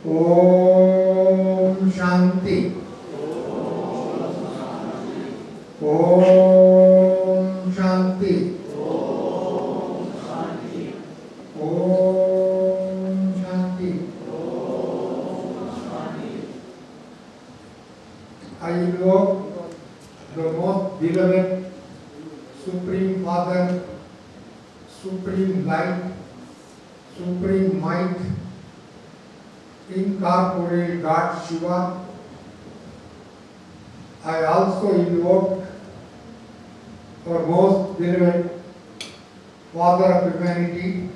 Om Shanti. Om Shanti. Om Shanti. I invoke the most beloved Supreme Father, Supreme Light, Supreme Might, incorporeal God Shiva. I also invoke our most beloved Father of humanity,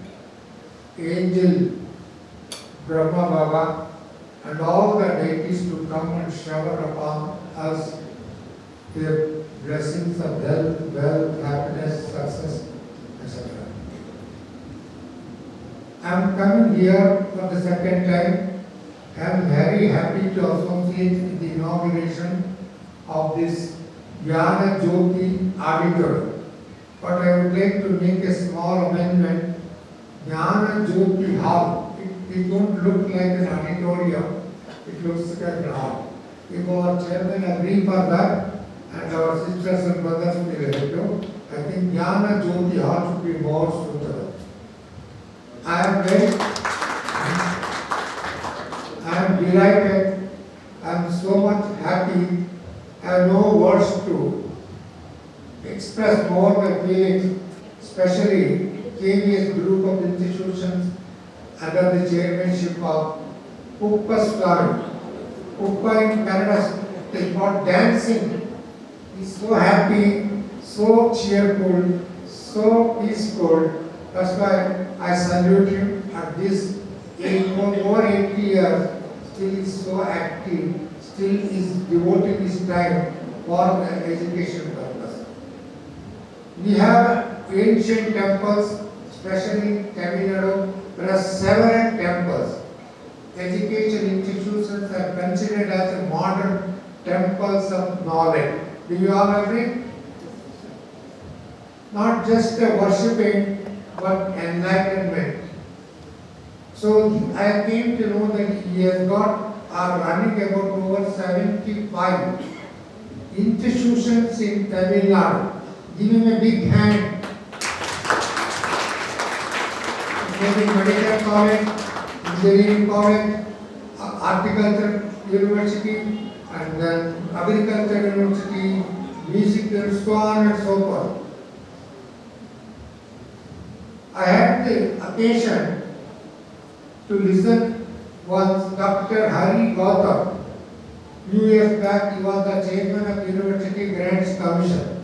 Angel Brahma Baba, and all the deities to come and shower upon us their blessings of health, wealth, happiness, success, etc. I am coming here for the second time. I am very happy to associate in the inauguration of this Jnana Jyoti auditorium. But I would like to make a small amendment. Jnana Jyoti Hall, it won't look like an auditorium, it looks like an hall. If our chairman agree for that, and our sisters and brothers will help, I think Jnana Jyoti Hall should be more suitable. I am delighted, I am so much happy, I have no words to express more my feelings, especially KVS group of institutions under the chairmanship of Uppa Swami. Uppa in Kannada is called dancing. He is so happy, so cheerful, so peaceful. That's why I salute him at this age, over 80 years, still is so active, still is devoting his time for the education purpose. We have ancient temples, especially in Tamil Nadu, there are several temples. Education institutions are considered as modern temples of knowledge. Do you all agree? Not just worshipping, but enlightenment. So I came to know that he has got, are running about over 75 institutions in Tamil Nadu. Give him a big hand. Maybe Medical College, Engineering College, Horticulture University, and then Agriculture University, Music, and so on and so forth. I had the occasion to listen once Dr. Hari Gautam. Few years back, he was the chairman of University Grants Commission.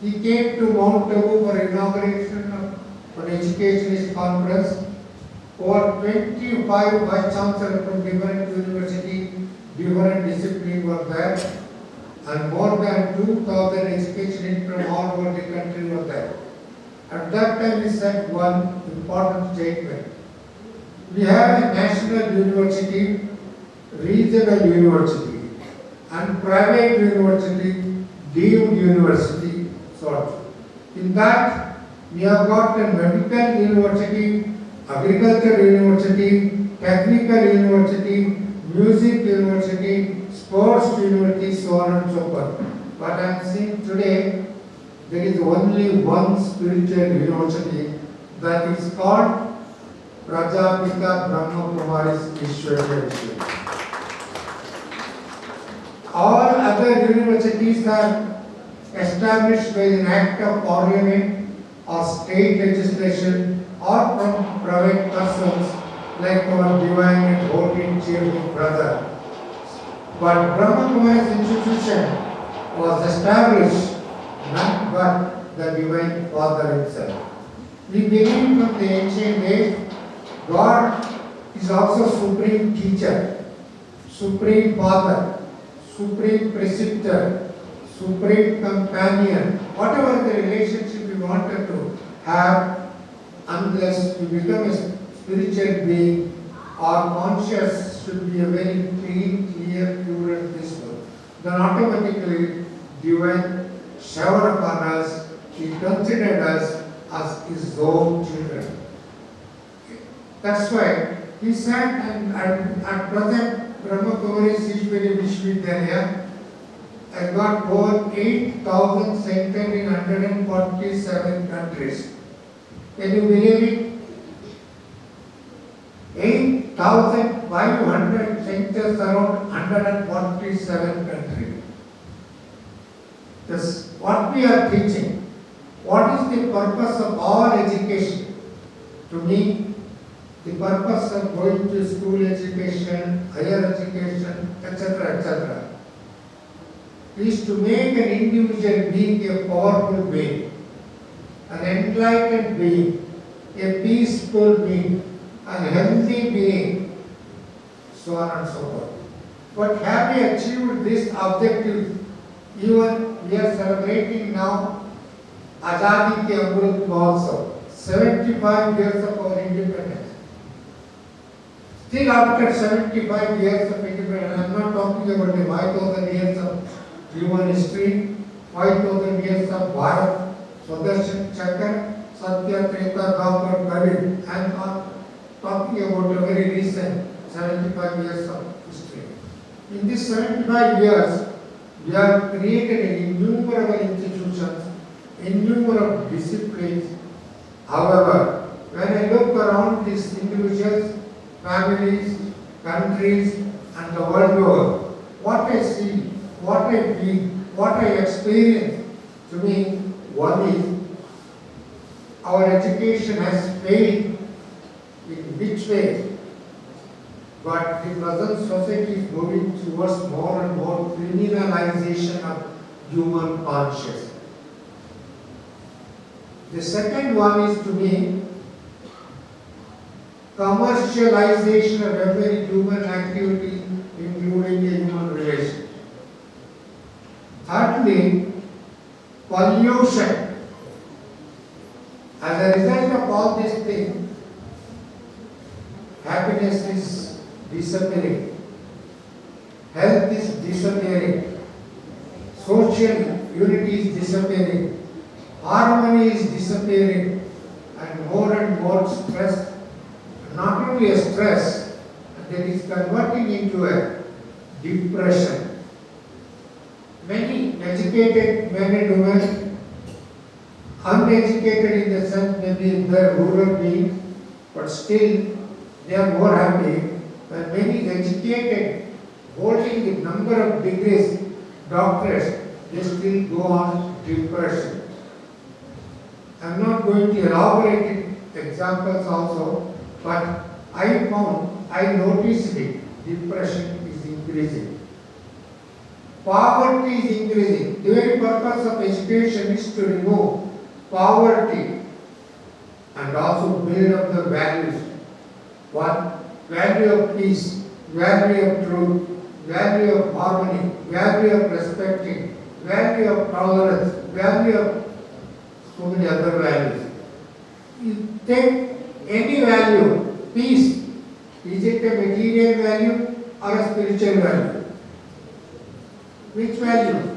He came to Mount Abu for inauguration of an educationist conference. Over 25 vice chancellors from different universities, different disciplines were there, and more than 2,000 educationists from all over the country were there. At that time, he said one important statement. We have a national university, regional university, and private university, deemed university, sort of. In that, we have got a medical university, agriculture university, technical university, music university, sports university, so on and so forth. But I am seeing today, there is only one spiritual university, that is called Prajapita Brahma Kumaris Ishwarya Vishwavidya. All other universities are established by an act of parliament or state legislation or from private persons like our divine and holy and cheerful brother. But Brahma Kumaris institution was established none but the Divine Father himself. We believe from the ancient days, God is also Supreme Teacher, Supreme Father, Supreme Preceptor, Supreme Companion, whatever the relationship we wanted to have, unless we become a spiritual being, our conscience should be a very clean, clear, pure and peaceful. Then automatically divine shower upon us, he considered us as his own children. That's why He said, and at present, Brahma Kumari Ishwari Vishwavidhyalaya has got over 8,000 centers in 147 countries. Can you believe it? 8,500 centers around 147 countries. This what we are teaching. What is the purpose of all education? To me, the purpose of going to school education, higher education, etc., is to make an individual being a powerful being, an enlightened being, a peaceful being, a healthy being, so on and so forth. But have we achieved this objective? Even we are celebrating now Azadi Ke Amrit Mahotsav, 75 years of our independence. Still after 75 years of independence, I am not talking about the 5,000 years of human history, 5,000 years of Bharat, Swadeshi Chakra, Satya, Treta, Dwapar, Kali. I am not talking about a very recent 75 years of history. In these 75 years, we have created innumerable institutions, innumerable disciplines. However, when I look around these individuals, families, countries, and the world over, what I see, what I feel, what I experience, to me, one is our education has failed. In which way? But the present society is moving towards more and more criminalization of human consciousness. The second one is, to me, commercialization of every human activity, including a human relation. Thirdly, pollution. As a result of all these things, happiness is disappearing, health is disappearing, social unity is disappearing, harmony is disappearing, and more stress, not only a stress, that is converting into a depression. Many educated men and women, uneducated in the sense maybe the rural beings, but still they are more happy when many educated, holding the number of degrees, doctorates, they still go on depression. I am not going to elaborate examples also, but I noticed it, depression is increasing. Poverty is increasing. The very purpose of education is to remove poverty and also build up the values. What? Value of peace, value of truth, value of harmony, value of respecting, value of tolerance, value of so many other values. You take any value, peace, is it a material value or a spiritual value? Which value?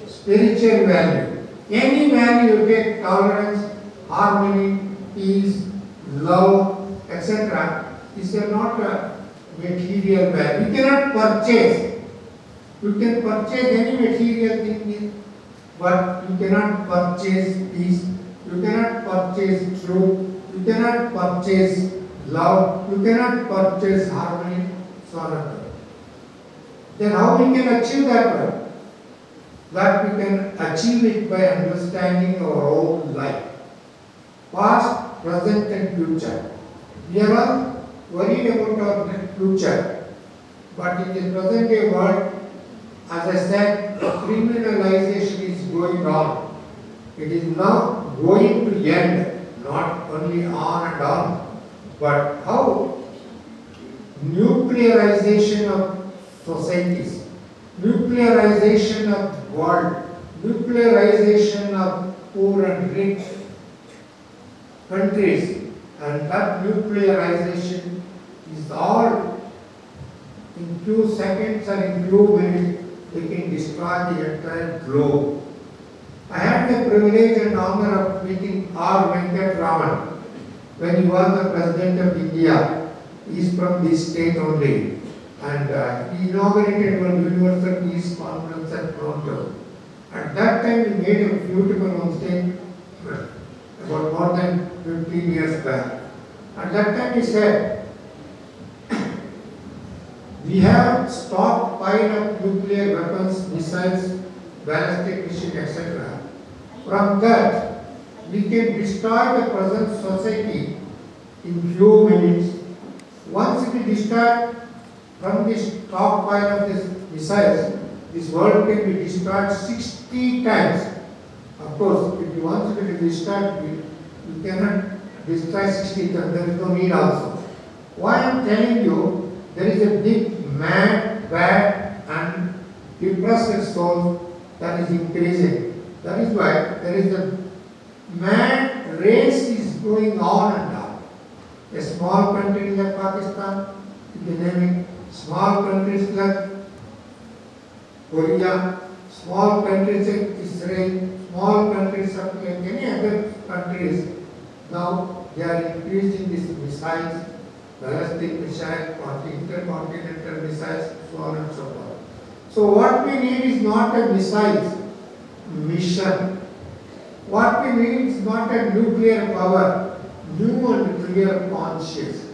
Spiritual value. Any value you take, tolerance, harmony, peace, love, etc., is not a material value. You cannot purchase. You can purchase any material thing, but you cannot purchase peace. You cannot purchase truth. You cannot purchase love. You cannot purchase harmony, so on and so forth. Then how we can achieve that one? That we can achieve it by understanding our own life. Past, present and future. We are all worried about our future. But in the present day world, as I said, criminalization is going on. It is now going to end, not only on and on. But how? Nuclearization of societies, nuclearization of world, nuclearization of poor and rich countries, and that nuclearization is all in few seconds or in few minutes they can destroy the entire globe. I had the privilege and honor of meeting R. Venkat Raman, when he was the President of India. He is from this state only. And he inaugurated one Universal Peace Conference at Toronto. At that time, he made a beautiful homestay about more than 15 years back. At that time, he said, we have stockpile of nuclear weapons, missiles, ballistic missile, etc. From that, we can destroy the present society in few minutes. Once we destroy from this stockpile of these missiles, this world can be destroyed 60 times. Of course, if you want to be destroyed, you cannot destroy 60 times. There is no need also. Why I am telling you, there is a big mad, bad, and depressed soul that is increasing. That is why there is a mad race is going on and on. A small country like Pakistan, you can name it, small countries like Korea, small countries like Israel, small countries like any other countries. Now they are increasing these missiles, ballistic missiles, intercontinental missiles, so on and so forth. So what we need is not a missile mission. What we need is not a nuclear power, new and clear conscience.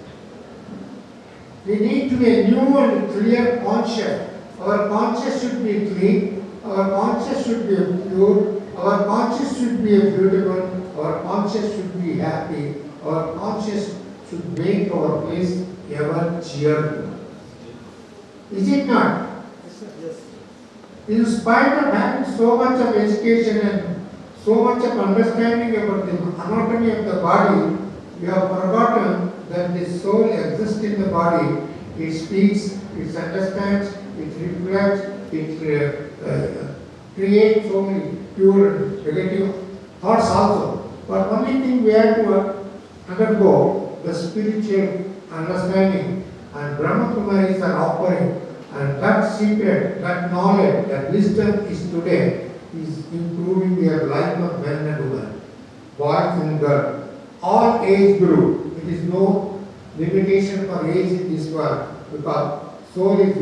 We need to be a new and clear conscience. Our conscience should be clean, our conscience should be pure, our conscience should be beautiful, our conscience should be happy, our conscience should make our face ever cheerful. Is it not? Yes. In spite of having so much of education and so much of understanding about the anatomy of the body, we have forgotten that the soul exists in the body. It speaks, it understands, it reflects, it creates so many pure and negative thoughts also. But only thing we have to undergo the spiritual understanding, and Brahma Kumaris are offering, and that secret, that knowledge, that wisdom is today is improving their life of men and women, boys and girls, all age group. It is no limitation for age in this world, because soul is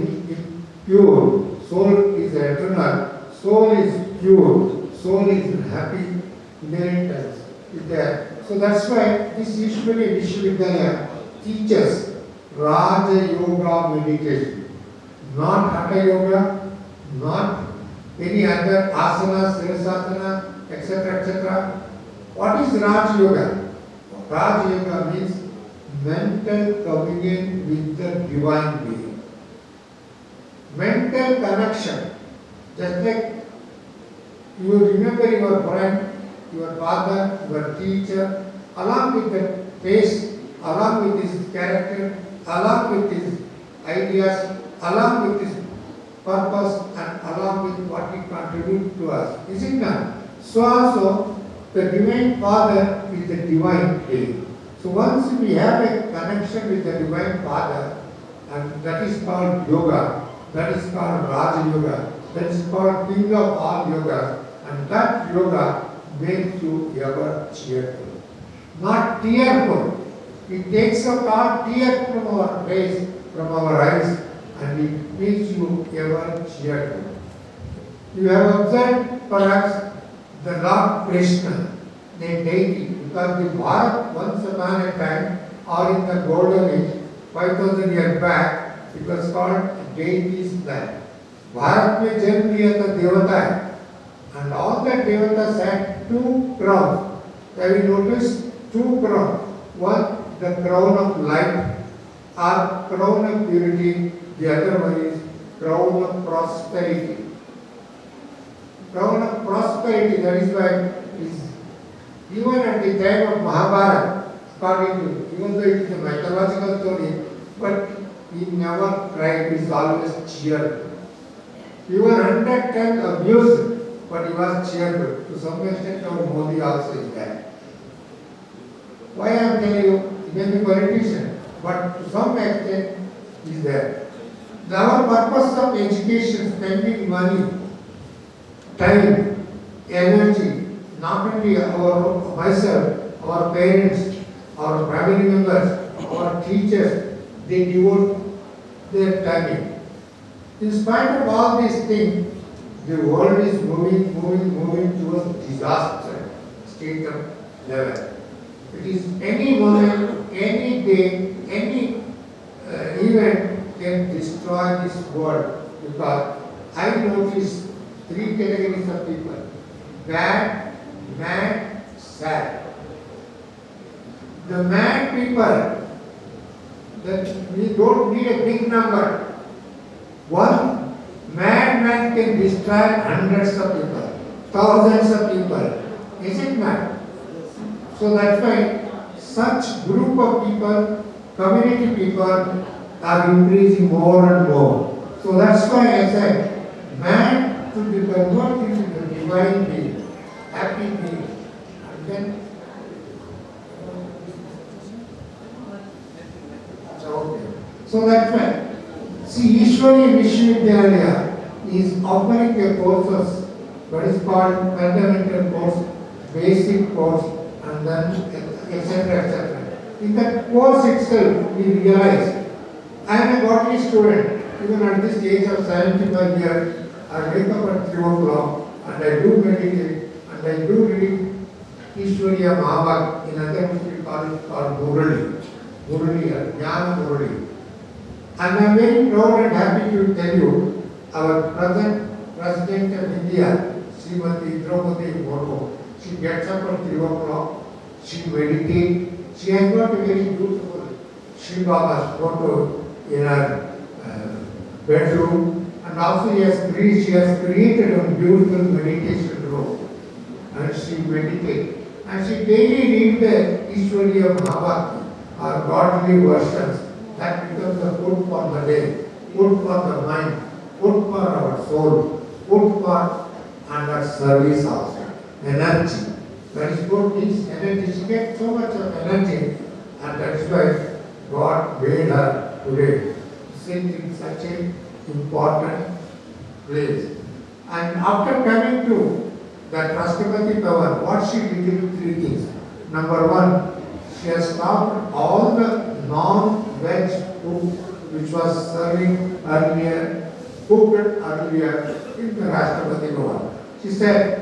pure, soul is eternal, soul is pure, soul is happy inheritance is there. So that's why this usually Vishwavidya teaches Raja Yoga meditation, not Hatha Yoga, not any other asana, sirasasana, etc., etc. What is Raj Yoga? Raj Yoga means mental communion with the divine being. Mental connection. Just like you remember your friend, your father, your teacher, along with the face, along with his character, along with his ideas, along with his purpose, and along with what he contributes to us. Is it not? So also, the Divine Father is the divine being. So once we have a connection with the Divine Father, and that is called yoga, that is called Raja Yoga, that is called King of all yogas, and that yoga makes you ever cheerful. Not tearful. It takes out all tears from our face, from our eyes, and it makes you ever cheerful. You have observed perhaps the Lord Krishna, the deity, because the Bharat once upon a time, or in the golden age, 5,000 years back, it was called deity's land. Bharat में जन्म लिया था देवता है, and all the devatas had two crowns. Have you noticed? Two crowns. One, the crown of light, or crown of purity. The other one is crown of prosperity. Crown of prosperity, that is why is even at the time of Mahabharata, according to, even though it is a mythological story, but he never cried, he is always cheerful. Even 100 times abused, but he was cheerful. To some extent, our Modi also is there. Why I am telling you, he may be politician, but to some extent, he is there. Our purpose of education, spending money, time, energy, not only our myself, our parents, our family members, our teachers, they devote their time. In spite of all these things, the world is moving towards disaster state of level. It is any moment, any day, any event can destroy this world, because I notice three categories of people: bad, mad, sad. The mad people, that we don't need a big number. One madman can destroy hundreds of people, thousands of people. Is it not? So that's why such group of people, community people, are increasing more and more. So that's why I said, man should be converted into the divine being, happy being. And then, so that's why. See, Ishwari Vishwavidyalaya is offering a courses, what is called fundamental course, basic course, and then etc. etc. In that course itself, we realize I am a godly student. Even at this age of 75 years, I wake up at 3 o'clock and I do meditate and I do read Ishwariya Mahabharata. In other words, we call it called Murali, Jnana Murali. And I am very proud and happy to tell you, our present President of India, Srimati Draupadi Murmu, she gets up at 3 o'clock, she meditates, she has got a very beautiful Shri Baba's photo in her bedroom, and also she has created a beautiful meditation room, and she meditates. And she daily reads the Ishwariya Mahabharata, or godly versions. That becomes the food for the day, food for the mind, food for our soul, food for and our service also. Energy. That is good, this energy. She gets so much of energy, and that is why God made her today sit in such an important place. And after coming to that Rashtrapati power, what she did in 3 things. Number 1, she has stopped all the non-veg food which was serving earlier, cooked earlier in the Rashtrapati Bhavan. She said,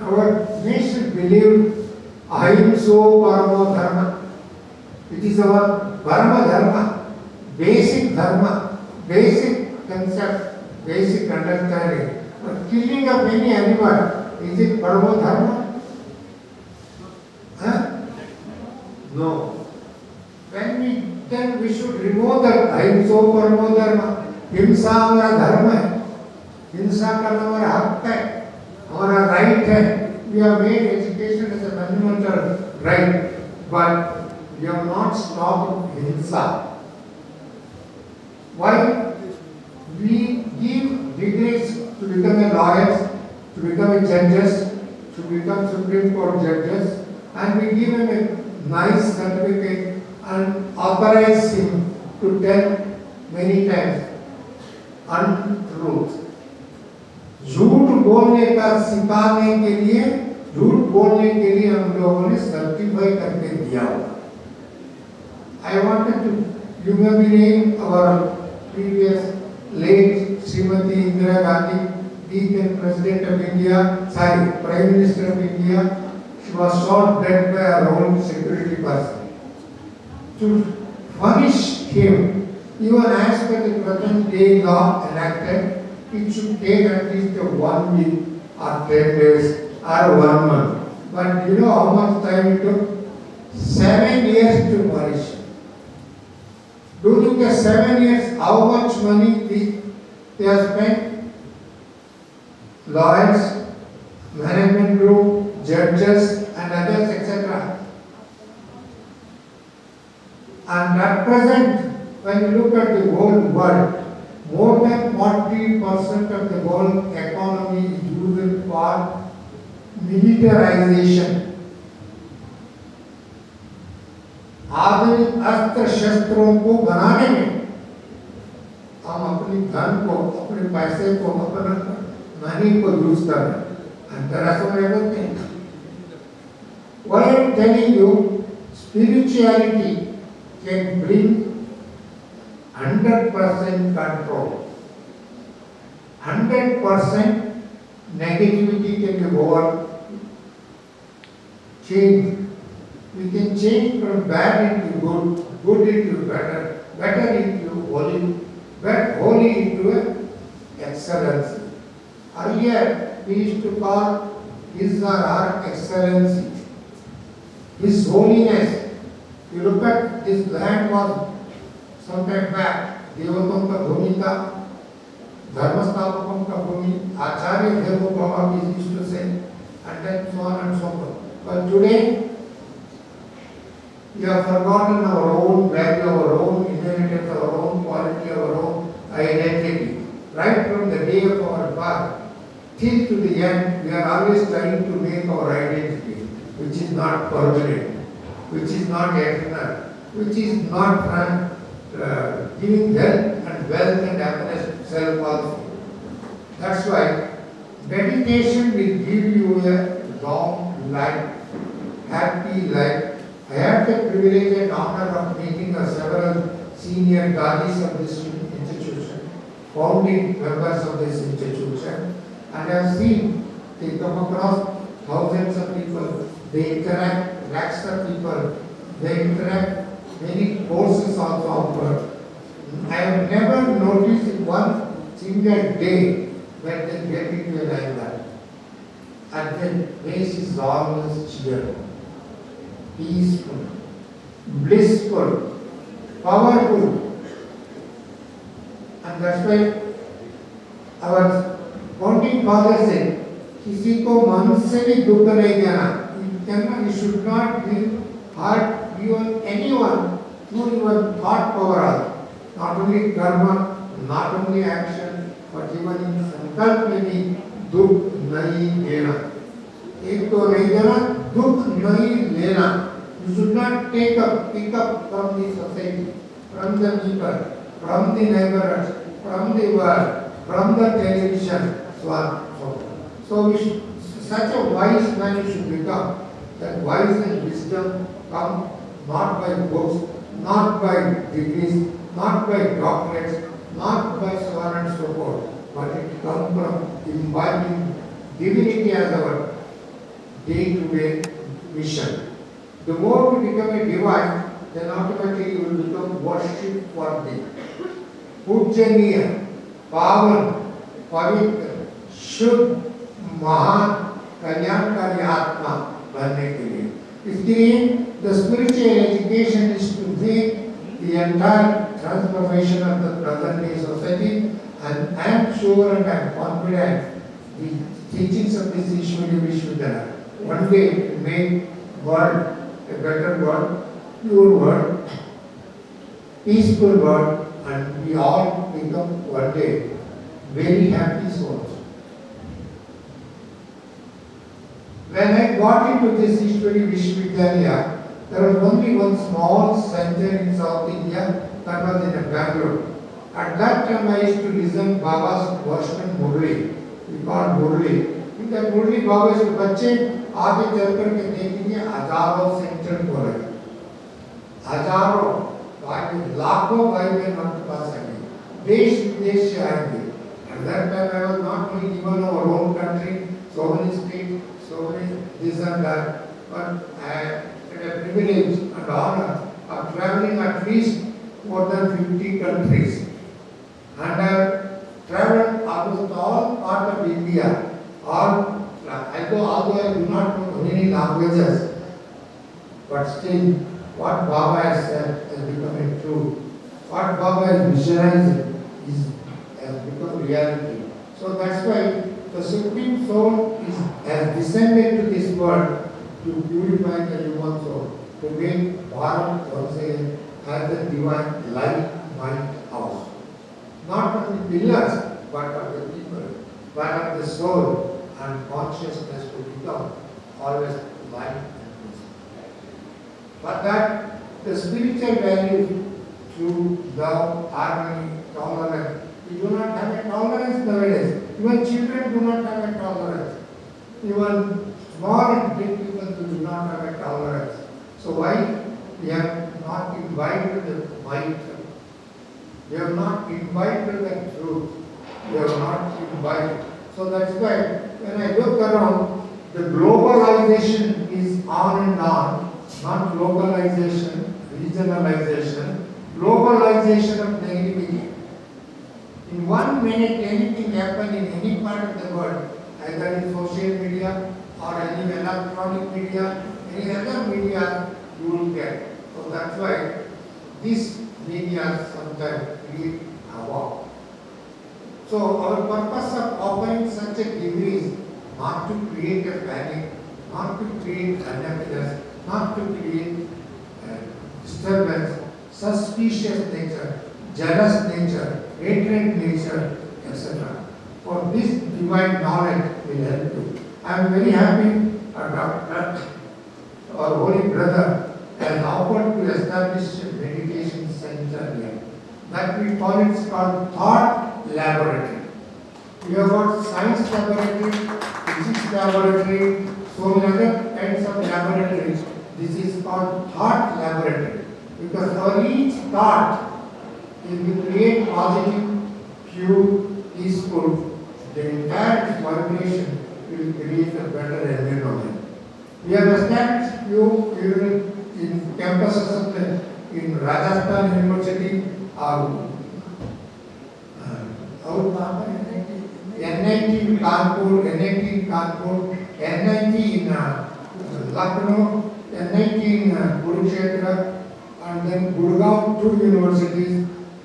our nation believed ahimso paramo dharma. It is our parama dharma, basic dharma, basic concept, basic understanding. But killing of any animal, is it paramo dharma? Huh? No. Then we should remove that ahimso paramo dharma. Himsa हमारा धर्म है, हिंसा करना हमारा हक है, हमारा right है. We have made education as a fundamental right, but we have not stopped hinsa. Why? We give degrees to become a lawyers, to become a judges, to become Supreme Court judges, and we give him a nice certificate and authorize him to tell many times untruth. झूठ बोलने का सिखाने के लिए, झूठ बोलने के लिए हम लोगों ने सर्टिफाई करके दिया हुआ. I wanted to, you may be named our previous late Srimati Indira Gandhi, then President of India, Prime Minister of India. She was shot dead by her own security person. To punish him, even as per the present day law enacted, it should take at least 1 week or 10 days or 1 month. But you know how much time it took? 7 years to punish. During the 7 years, how much money they have spent? Lawyers, management group, judges and others, etc. And at present, when you look at the whole world, more than 40% of the world economy is used for militarization. आधुनिक अस्त्र शस्त्रों को बनाने में हम अपनी धन को, अपने पैसे को, अपने मनी को यूज कर रहे हैं. And there are so many things. Why I am telling you, Spirituality can bring 100% control. 100% negativity can be over changed. We can change from bad into good, good into better, better into holy, holy into excellence. Earlier, we used to call his or her excellency, his holiness. You look at this land was sometime back, देवताओं का भूमि था, धर्मस्थापकों का भूमि, आचार्य देवों is used to say, and then so on and so forth. But today, we have forgotten our own value, our own inheritance, our own quality, our own identity. Right from the day of our birth till to the end, we are always trying to make our identity, which is not permanent, which is not eternal, which is not giving health and wealth and happiness to self also. That's why meditation will give you a long life, happy life. I had the privilege and honor of meeting several senior Gadis of this institution, founding members of this institution, and I have seen they come across thousands of people, they interact, lakhs of people, they interact, many courses also offered. I have never noticed in one single day when they get into a like that. And the face is always cheerful, peaceful, blissful, powerful. And that's why our founding father said, किसी को मन से भी दुख नहीं देना. You should not give hurt even anyone through your thought power. Not only karma, not only action, but even in संकल्प में भी दुख नहीं देना. एक तो नहीं देना, दुख नहीं लेना. You should not pick up from the society, from the people, from the neighbors, from the world, from the television, so on. So we should, such a wise man you should become. That wise and wisdom come not by books, not by degrees, not by doctorates, not by so on and so forth, but it comes from imbibing divinity as our day-to-day mission. The more we become a divine, then automatically we will become worship worthy. Pujaniya, Pavan, Pavitra, Shuddh, महान कल्याणकारी आत्मा बनने के लिए. इसलिए the spiritual education is to make the entire transformation of the present day society, and I am sure and I am confident the teachings of this Ishwari Vishwavidhyalaya one day to make world a better world, pure world, peaceful world, and we all become one day very happy souls. When I got into this Ishwari Vishwavidhyalaya, there was only one small center in South India, that was in Bangalore. At that time I used to listen Baba's version Murli. We called Murli. In that Murli, Baba said, बच्चे आगे चल कर के देखेंगे हजारों centre खोले, हजारों भाई लाखों भाई बहन हमारे पास आएंगे, देश विदेश से आएंगे. At that time I was not only given our own country, so many states, so many this and that, but I had a privilege and honor of traveling at least more than 50 countries. And I have traveled almost all parts of India. Although I do not know many languages, but still what Baba has said has become true. What Baba has visualized has become reality. So that's why the Supreme Soul has descended to this world to purify the human soul, to make Bharat once again as the divine light mind house. Not of the pillars, but of the people, but of the soul and consciousness to become always light and peace. But that the spiritual values through love, harmony, tolerance, we do not have a tolerance nowadays. Even children do not have a tolerance. Even small and big people do not have a tolerance. So why? we have not invited the might. We have not invited the truth. We have not invited. So that's why when I look around, the globalization is on and on, not localization, regionalization, globalization of negativity. In 1 minute, anything happen in any part of the world, either in social media or any electronic media, any other media, you will get. So that's why this media sometimes create havoc. So our purpose of offering such a degree is not to create a panic, not to create unhappiness, not to create disturbance, suspicious nature, jealous nature, hatred nature, etc. For this divine knowledge will help you. I am very happy Dr. our holy brother has offered to establish a meditation center here. That we call it called Thought Laboratory. We have got science laboratory, physics laboratory, so many other kinds of laboratories. This is called Thought Laboratory. Because for each thought, if we create positive, pure, peaceful, the entire vibration will create a better environment. We have established few in campuses of in Rajasthan University, NIT in Kanpur, NIT in Kanpur, NIT in Lucknow, NIT in Kurukshetra, and then Gurgaon, 2 universities,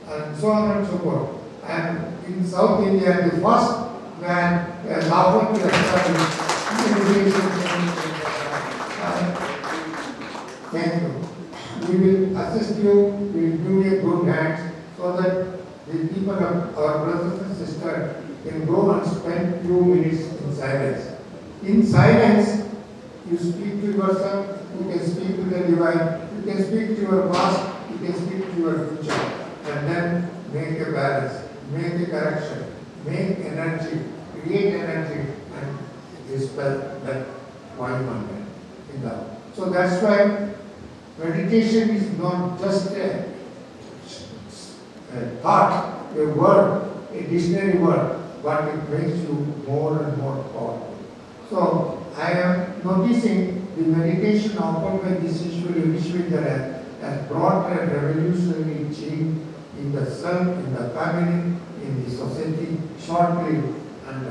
and so on and so forth. And in South India, the first man has offered to establish education center. Thank you. We will assist you, we will give you a good hand so that the people of our brothers and sisters can go and spend few minutes in silence. In silence, you speak to yourself, you can speak to the divine, you can speak to your past, you can speak to your future, and then make a balance, make a correction, make energy, create energy, and dispel that environment in that. So that's why meditation is not just a thought, a word, a dictionary word, but it makes you more and more powerful. So I am noticing the meditation offered by this Vishwanath has brought a revolutionary change in the self, in the family, in the society shortly. And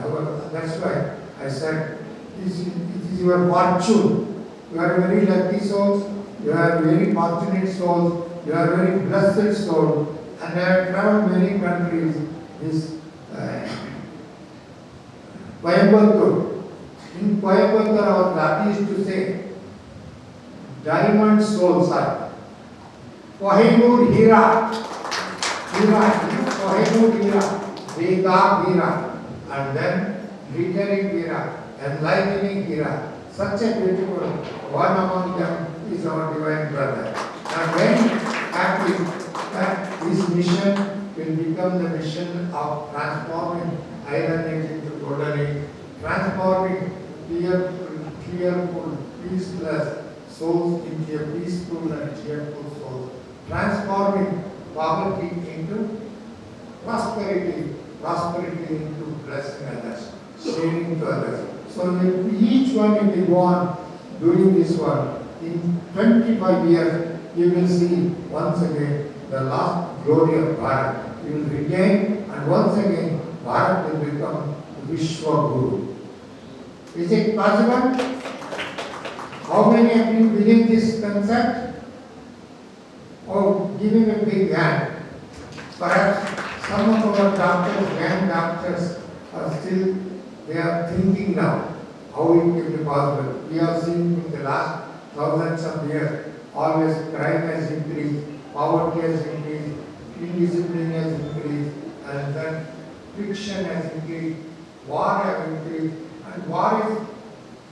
that's why I said, it is your fortune. You are very lucky souls, you are very fortunate souls, you are very blessed souls. And I have traveled many countries. This Coimbatore. In Coimbatore, our Dati used to say, diamond souls are Kohinoor Hira, Kohinoor Hira, Veda Hira, and then glittering Hira, enlightening Hira. Such a beautiful one among them is our divine brother. And very happy that this mission will become the mission of transforming iron age into golden age, transforming fearful, peaceless souls into a peaceful and cheerful soul, transforming poverty into prosperity, prosperity into blessing others, sharing to others. So if each one will go on doing this one, in 25 years, you will see once again the last glory of Bharat. You will regain, and once again, Bharat will become Vishwa Guru. Is it possible? How many of you believe this concept? Oh, give him a big hand. Perhaps some of our doctors, grand doctors, are still, they are thinking now how it can be possible. We have seen in the last thousands of years, always crime has increased, poverty has increased, indiscipline has increased, and then friction has increased, war has increased, and war is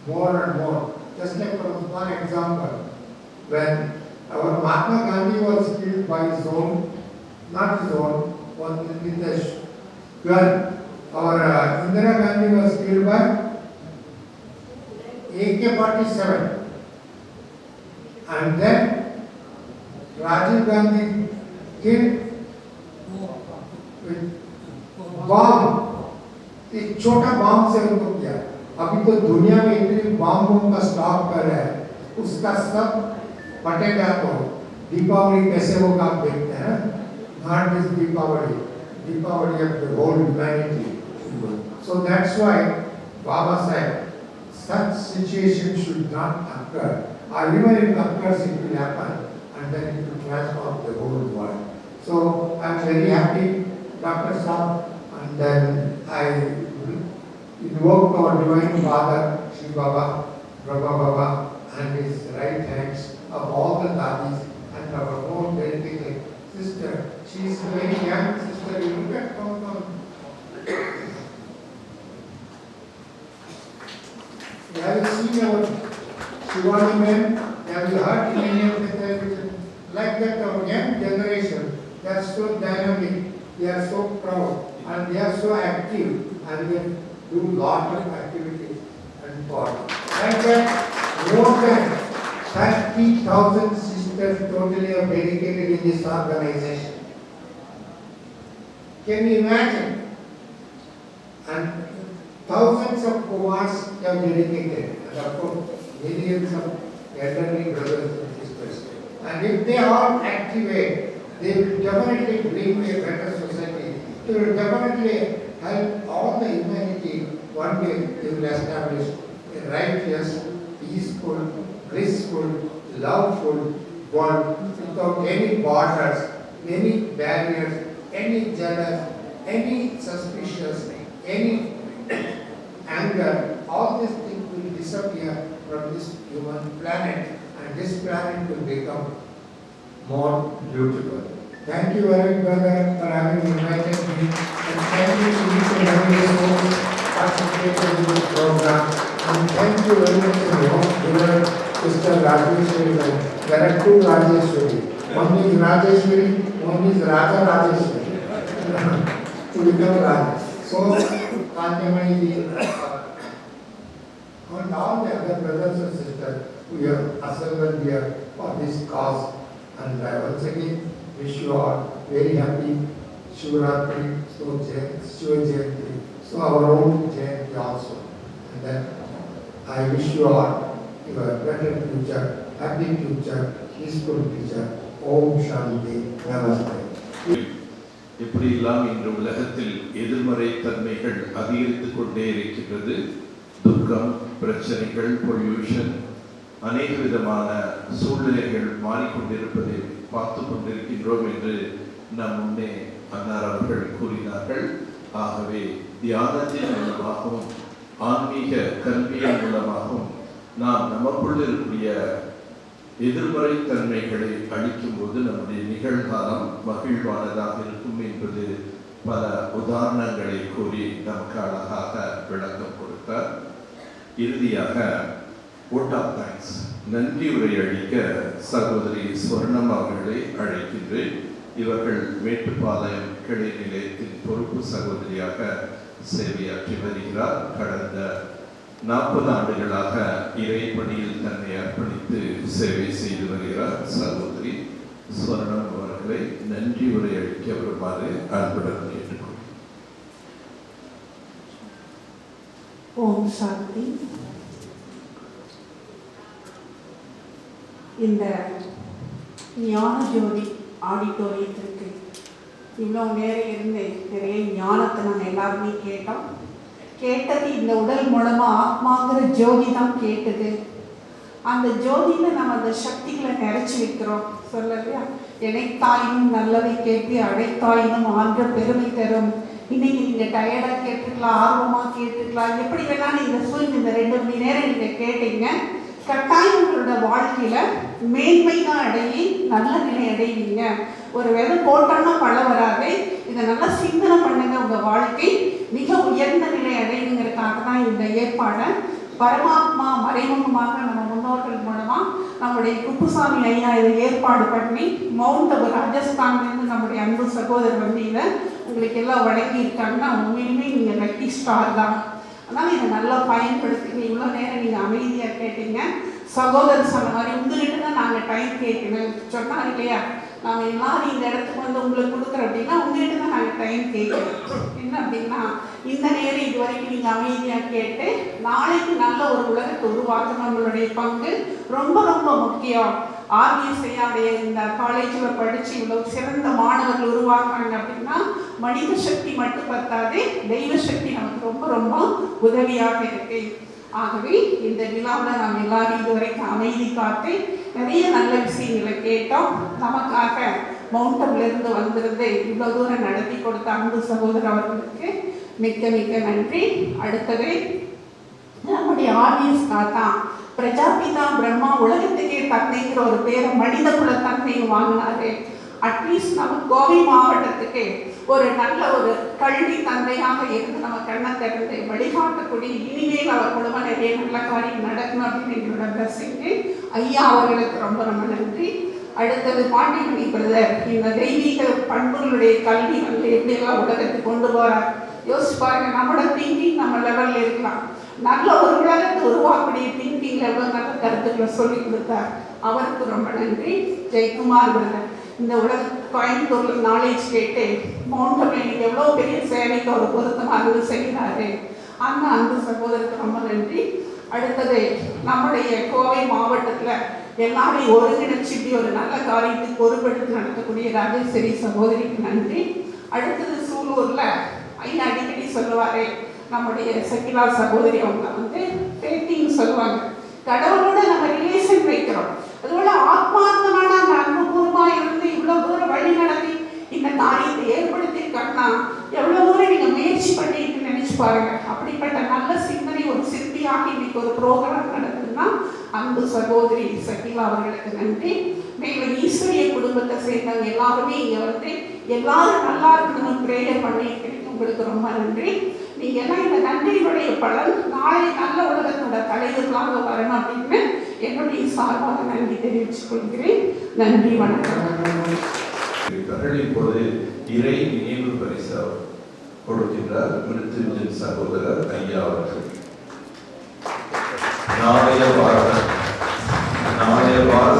more and more. Just like for one example, when our Mahatma Gandhi was killed by his own, not his own, one with the gun. Our Indira Gandhi was killed by AK-47. And then Rajiv Gandhi came with bomb, एक छोटा बम से उनको किया। अभी तो दुनिया में इतनी बम का स्टॉक कर रहा है, उसका सब फटेगा तो दीपावली कैसे होगा आप देखते हैं ना। Not this Deepavali, Deepavali of the whole humanity. So that's why Baba said, such situation should not occur. Or even if it occurs, it will happen, and then it will transform the whole world. So I'm very happy, Dr. Saab, and then I invoke our Divine Father, Shri Baba, Brahma Baba, and his right hands of all the Dadis, and our own dedicated sister. She is a very young sister. You look at how you have seen our Shivani men, have you heard any of the television? Like that, our young generation, they are so dynamic, they are so proud, and they are so active, and they do lot of activities and for. Like that, more than 30,000 sisters totally are dedicated in this organization. Can you imagine? And thousands of Kumars have dedicated, and of course, millions of elderly brothers and sisters. And if they all activate, they will definitely bring a better society. They will definitely help all the humanity. One day they will establish a righteous, peaceful, blissful, loveful world without any borders, any barriers, any jealous, any suspicious, any anger. All these things will disappear from this human planet, and this planet will become more beautiful. Thank you very much, brother, for having invited me, and thank you to each and every soul participated in this program, and thank you very much to your beloved Sister Rajeshwari. There are two Rajeshwari. One is Rajeshwari, one is Raja Rajeshwari. To become Raja. So, Kanyamani and all the other brothers and sisters who have assembled here for this cause, and I once again wish you all very happy Shivratri, so Shiva Jayanti, so our own Jayanti also. And then I wish you all a better future, happy future, peaceful future. Om Shanti, Namaste. இப்படியெல்லாம் இன்று உலகத்தில் எதிர்மறை தன்மைகள் அதிகரித்து கொண்டே இருக்கின்றது. துக்கம், பிரச்சனைகள், பொல்யூஷன், அநேக விதமான சூழ்நிலைகள் மாறிக்கொண்டிருப்பதை பார்த்து கொண்டிருக்கின்றோம் என்று நம் முன்னே அன்னார் அவர்கள் கூறினார்கள். ஆகவே தியானத்தின் மூலமாகவும் ஆன்மீக கல்வியின் மூலமாகவும் நாம் நமக்குள் இருக்கக்கூடிய எதிர்மறை தன்மைகளை அளிக்கும் போது நம்முடைய நிகழ்காலம் மகிழ்வானதாக இருக்கும் என்பது பல உதாரணங்களை கூறி நமக்கு அழகாக விளக்கம் கொடுத்தார். இறுதியாக வோட் ஆஃப் தேங்க்ஸ், நன்றி உரை அளிக்க சகோதரி ஸ்வர்ணம் அவர்களை அழைக்கின்றேன். இவர்கள் மேட்டுப்பாளையம் கிளை நிலையத்தின் பொறுப்பு சகோதரியாக சேவையாற்றி வருகிறார். கடந்த 40 ஆண்டுகளாக இறைப்பணியில் தன்னை அர்ப்பணித்து சேவை செய்து வருகிறார். சகோதரி ஸ்வர்ணம் அவர்களை நன்றி உரை அளிக்க வருமாறு அன்புடன் கேட்டுக்கொள்கிறேன். ஓம் சாந்தி. இந்த ஞான ஜோதி ஆடிட்டோரியத்திற்கு இவ்வளோ நேரம் இருந்து நிறைய ஞானத்தை நம்ம எல்லாருமே கேட்டோம். கேட்டது இந்த உடல் மூலமாக ஆத்மாங்கிற ஜோதி தான் கேட்டது. அந்த ஜோதியில் நம்ம அந்த சக்திகளை நிறைச்சி வைக்கிறோம். சொல்லலையா, இணைத்தாயினும் நல்லவை கேட்டு அழைத்தாயினும் ஆன்ற பெருமை தரும். இன்னைக்கு நீங்கள் டயர்டாக கேட்டுக்கலாம், ஆர்வமாக கேட்டுக்கலாம், எப்படி வேணாலும் இந்த சூழ்நிலை இந்த 2 மணி நேரம் நீங்கள் கேட்டீங்க. கட்டாயம் உங்களோட வாழ்க்கையில் மேன்மை தான் அடையி நல்ல நிலை அடைவீங்க. ஒரு விதை போட்டோம்னா பழம் வராது. இதை நல்லா சிந்தனை பண்ணுங்க. உங்கள் வாழ்க்கை மிக உயர்ந்த நிலை அடையுங்கிறதுக்காக தான் இந்த ஏற்பாடை பரமாத்மா மறைமுகமாக நம்ம முன்னோர்கள் மூலமாக நம்முடைய குப்புசாமி ஐயா இதை ஏற்பாடு பண்ணி மவுண்ட் அபு ராஜஸ்தான்லேருந்து நம்முடைய அன்பு சகோதரர் வண்டியில் உங்களுக்கு எல்லாம் வழங்கியிருக்காங்கன்னா உண்மையுமே நீங்கள் லக்கி ஸ்டார் தான். அதனால் இதை நல்லா பயன்படுத்துங்க. இவ்வளோ நேரம் நீங்கள் அமைதியாக கேட்டீங்க. சகோதரர் சொன்ன மாதிரி உங்ககிட்ட தான் நாங்கள் டைம் கேட்கணும் சொன்னாங்க இல்லையா, நாங்கள் எல்லாரும் இந்த இடத்துக்கு வந்து உங்களுக்கு கொடுக்குறோம் அப்படின்னா உங்கள்கிட்ட தான் நாங்கள் டைம் கேட்கணும். என்ன அப்படின்னா இந்த நேரம் இது வரைக்கும் நீங்கள் அமைதியாக கேட்டு நாளைக்கு நல்ல ஒரு உலகத்தை உருவாக்க நம்மளுடைய பங்கு ரொம்ப ரொம்ப முக்கியம். ஆர்பிஎஸ்ஐயாவுடைய இந்த காலேஜில் படித்து இவ்வளோ சிறந்த மாணவர்கள் உருவாக்குறாங்க அப்படின்னா மனித சக்தி மட்டும் பத்தாது, தெய்வ சக்தி நமக்கு ரொம்ப ரொம்ப உதவியாக இருக்கு. ஆகவே இந்த விழாவில் நாம் எல்லாரும் இதுவரைக்கும் அமைதி காத்து நிறைய நல்ல விஷயங்களை கேட்டோம். நமக்காக மவுண்டன்லேருந்து வந்திருந்து இவ்வளோ தூரம் நடத்தி கொடுத்த அன்பு சகோதரர் அவர்களுக்கு மிக்க மிக்க நன்றி. அடுத்தது நம்முடைய ஆர்பிஎஸ் தாத்தா பிரஜாபிதா பிரம்மா உலகத்துக்கே தந்தைங்கிற ஒரு பேரை மனித குல தந்தையை வாங்கினாரு. அட்லீஸ்ட் நம்ம கோவை மாவட்டத்துக்கு ஒரு நல்ல ஒரு கல்வி தந்தையாக இருந்து நம்ம கண்ணை திறந்து வழிகாட்டக்கூடிய இனிமேல் அவர் குடும்ப நிறைய நல்ல காரியம் நடக்கணும் அப்படின்னு எங்களோட பிளஸிங்கு. ஐயா அவர்களுக்கு ரொம்ப ரொம்ப நன்றி. அடுத்தது பாண்டிமணி பிரதர் இந்த தெய்வீக பண்புகளுடைய கல்வி வந்து எப்படியெல்லாம் உலகத்துக்கு கொண்டு போகிறார் யோசிச்சு பாருங்க. நம்மளோட திங்கிங் நம்ம லெவலில் இருக்கலாம், நல்ல ஒரு உலகத்தை உருவாக்கக்கூடிய திங்கிங் லெவல் நல்ல கருத்துக்களை சொல்லி கொடுத்தார். அவருக்கு ரொம்ப நன்றி. ஜெயக்குமார் பிரதர் இந்த உலக கோயம்புத்தூரில் நாலேஜ் கேட்டு மவுண்டனில் எவ்வளோ பெரிய சேவைக்கு அவர் பொருத்தமாக செய்கிறாரு. அந்த அன்பு சகோதரருக்கு ரொம்ப நன்றி. அடுத்தது நம்முடைய கோவை மாவட்டத்தில் எல்லாரையும் ஒருங்கிணைச்சு இப்படி ஒரு நல்ல காரியத்துக்கு பொறுப்பெடுத்து நடத்தக்கூடிய ராஜேஸ்வரி சகோதரிக்கு நன்றி. அடுத்தது சூலூரில் ஐயா அடிக்கடி சொல்லுவார், நம்முடைய சகிலா சகோதரி அவங்க வந்து பேட்டின்னு சொல்லுவாங்க, கடவுளோட நம்ம ரிலேஷன் வைக்கிறோம், அதுபோல ஆத்மார்த்தமான அந்த அன்புபூர்வமாக இருந்து இவ்வளோ தூரம் வழி நடத்தி இந்த காரியத்தை ஏற்படுத்தியிருக்காங்கன்னா எவ்வளோ தூரம் நீங்கள் முயற்சி பண்ணிட்டு நினைச்சு பாருங்க. அப்படிப்பட்ட நல்ல சிந்தனை ஒரு சிற்பியாக இன்னைக்கு ஒரு ப்ரோக்ராம் நடக்குதுன்னா அன்பு சகோதரி சகிலா அவர்களுக்கு நன்றி. மேலும் ஈஸ்வரிய குடும்பத்தை சேர்ந்தவங்க எல்லாருமே இங்கே வந்து எல்லாரும் நல்லா இருக்கணும்னு ப்ரேயர் பண்ணியிருக்கிறீங்க, உங்களுக்கு ரொம்ப நன்றி. நீங்கள் எல்லாம் இந்த நன்றியினுடைய பலன் நாளை நல்ல உலகத்தோட தலைவர்களாக வரணும் அப்படின்னு என்னுடைய சார்பாக நன்றி தெரிவித்துக் கொள்கிறேன். நன்றி, வணக்கம். இப்போது இறை நினைவு பரிசு கொடுக்கின்றார் மிருத்யுஞ்சன் சகோதரர் ஐயா அவர்கள். நாளைய பாரத